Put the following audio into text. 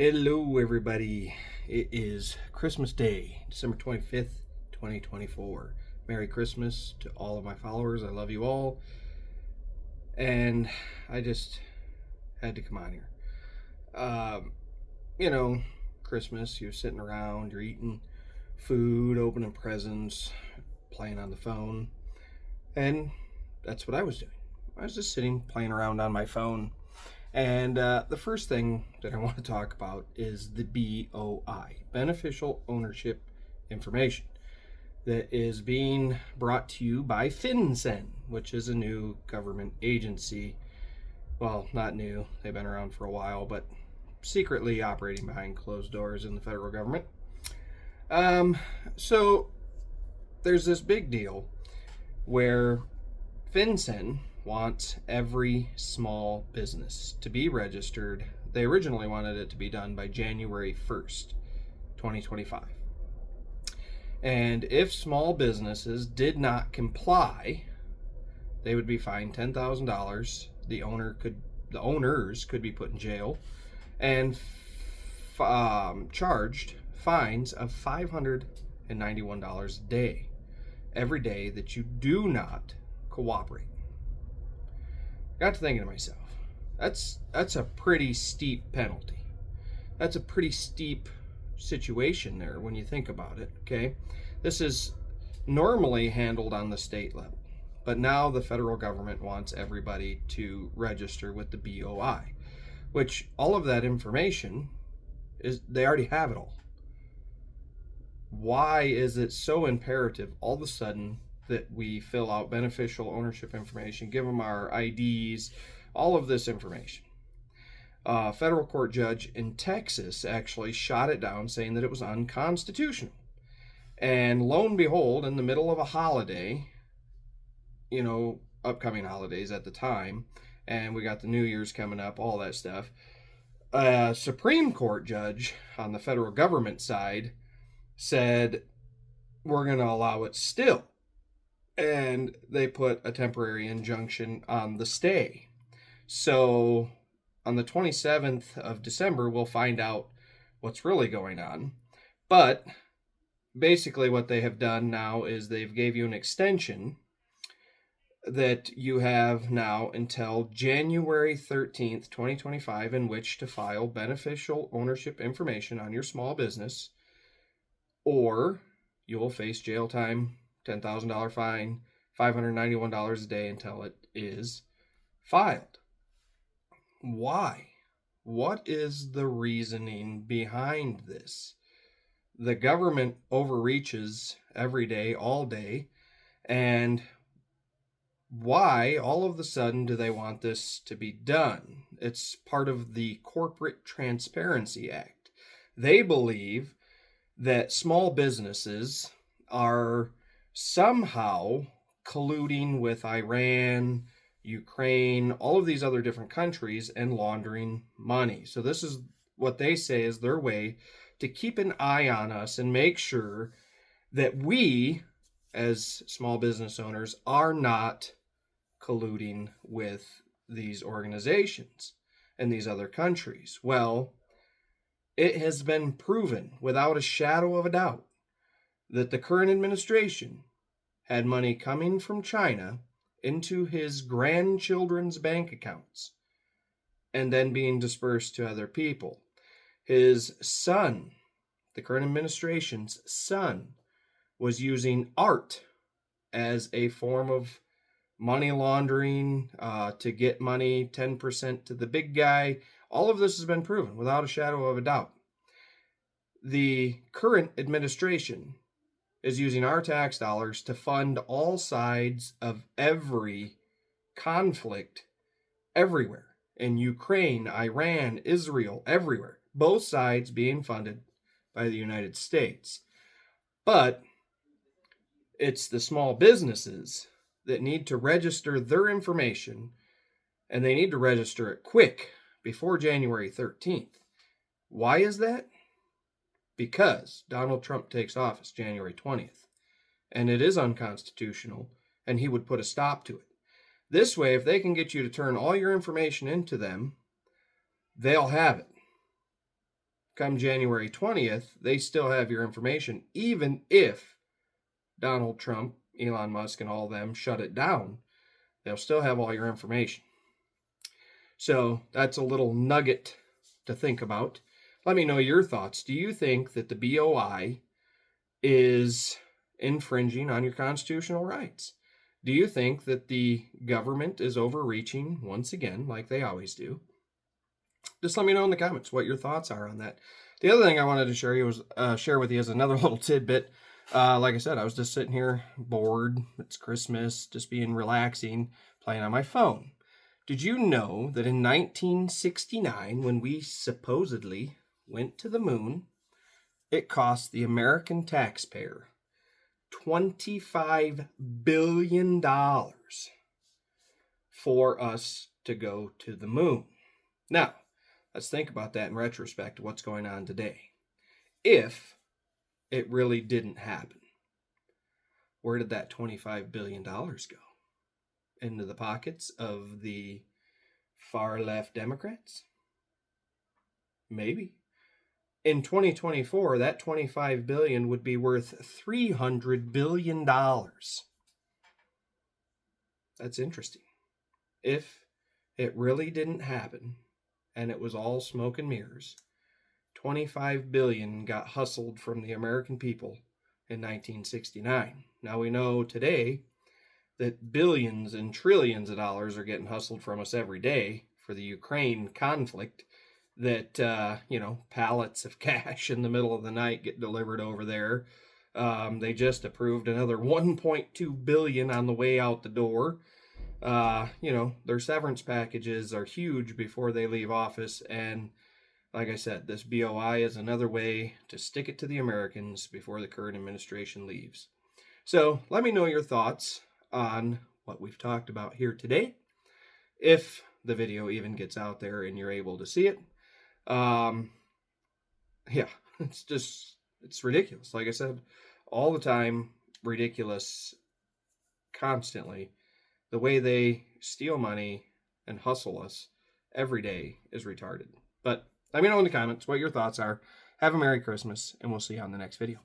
Hello, everybody. It is Christmas Day, December 25th, 2024. Merry Christmas to all of my followers. I love you all. And I just had to come on here. Um, you know, Christmas, you're sitting around, you're eating food, opening presents, playing on the phone. And that's what I was doing. I was just sitting, playing around on my phone. And the first thing that I want to talk about is the BOI, Beneficial Ownership Information, that is being brought to you by FinCEN, which is a new government agency. Well, not new, they've been around for a while, but secretly operating behind closed doors in the federal government. Um, so there's this big deal where FinCEN wants every small business to be registered. They originally wanted it to be done by January 1st, 2025. And if small businesses did not comply, they would be fined $10,000. The owners could be put in jail and charged fines of $591 a day every day that you do not cooperate. Got to thinking to myself, that's a pretty steep penalty. That's a pretty steep situation there when you think about it, okay? This is normally handled on the state level, but now the federal government wants everybody to register with the BOI, which all of that information is, they already have it all. Why is it so imperative all of a sudden that we fill out beneficial ownership information, give them our IDs, all of this information? A federal court judge in Texas actually shot it down, saying that it was unconstitutional. And lo and behold, in the middle of a holiday, upcoming holidays at the time, and we got the New Year's coming up, all that stuff, a Supreme Court judge on the federal government side said, we're going to allow it still. And they put a temporary injunction on the stay. So on the 27th of December, we'll find out what's really going on. But basically what they have done now is they've gave you an extension that you have now until January 13th, 2025, in which to file beneficial ownership information on your small business, or you will face jail time, $10,000 fine, $591 a day until it is filed. Why? What is the reasoning behind this? The government overreaches every day, all day, and why all of a sudden do they want this to be done? It's part of the Corporate Transparency Act. They believe that small businesses are somehow colluding with Iran, Ukraine, all of these other different countries, and laundering money. So this is what they say is their way to keep an eye on us and make sure that we, as small business owners, are not colluding with these organizations and these other countries. Well, it has been proven without a shadow of a doubt that the current administration had money coming from China into his grandchildren's bank accounts and then being dispersed to other people. His son, the current administration's son, was using art as a form of money laundering to get money, 10% to the big guy. All of this has been proven without a shadow of a doubt. The current administration is using our tax dollars to fund all sides of every conflict everywhere. In Ukraine, Iran, Israel, everywhere. Both sides being funded by the United States. But it's the small businesses that need to register their information, and they need to register it quick before January 13th. Why is that? Because Donald Trump takes office January 20th, and it is unconstitutional, and he would put a stop to it. This way, if they can get you to turn all your information into them, they'll have it. come January 20th, they still have your information, even if Donald Trump, Elon Musk, and all of them shut it down. They'll still have all your information. So that's a little nugget to think about. Let me know your thoughts. Do you think that the BOI is infringing on your constitutional rights? Do you think that the government is overreaching once again, like they always do? Just let me know in the comments what your thoughts are on that. The other thing I wanted to share with you is another little tidbit. Like I said, I was just sitting here bored. It's Christmas, just being relaxing, playing on my phone. Did you know that in 1969, when we supposedly went to the moon, it cost the American taxpayer $25 billion for us to go to the moon? Now, let's think about that in retrospect to what's going on today. If it really didn't happen, where did that $25 billion go? Into the pockets of the far left Democrats? Maybe. In 2024, that $25 billion would be worth $300 billion. That's interesting. If it really didn't happen and it was all smoke and mirrors, $25 billion got hustled from the American people in 1969. Now we know today that billions and trillions of dollars are getting hustled from us every day for the Ukraine conflict, that pallets of cash in the middle of the night get delivered over there. They just approved another $1.2 billion on the way out the door. Their severance packages are huge before they leave office, and like I said, this BOI is another way to stick it to the Americans before the current administration leaves. So let me know your thoughts on what we've talked about here today, if the video even gets out there and you're able to see it. It's ridiculous. Like I said, all the time, ridiculous, constantly. The way they steal money and hustle us every day is retarded. But let me know in the comments what your thoughts are. Have a Merry Christmas, and we'll see you on the next video.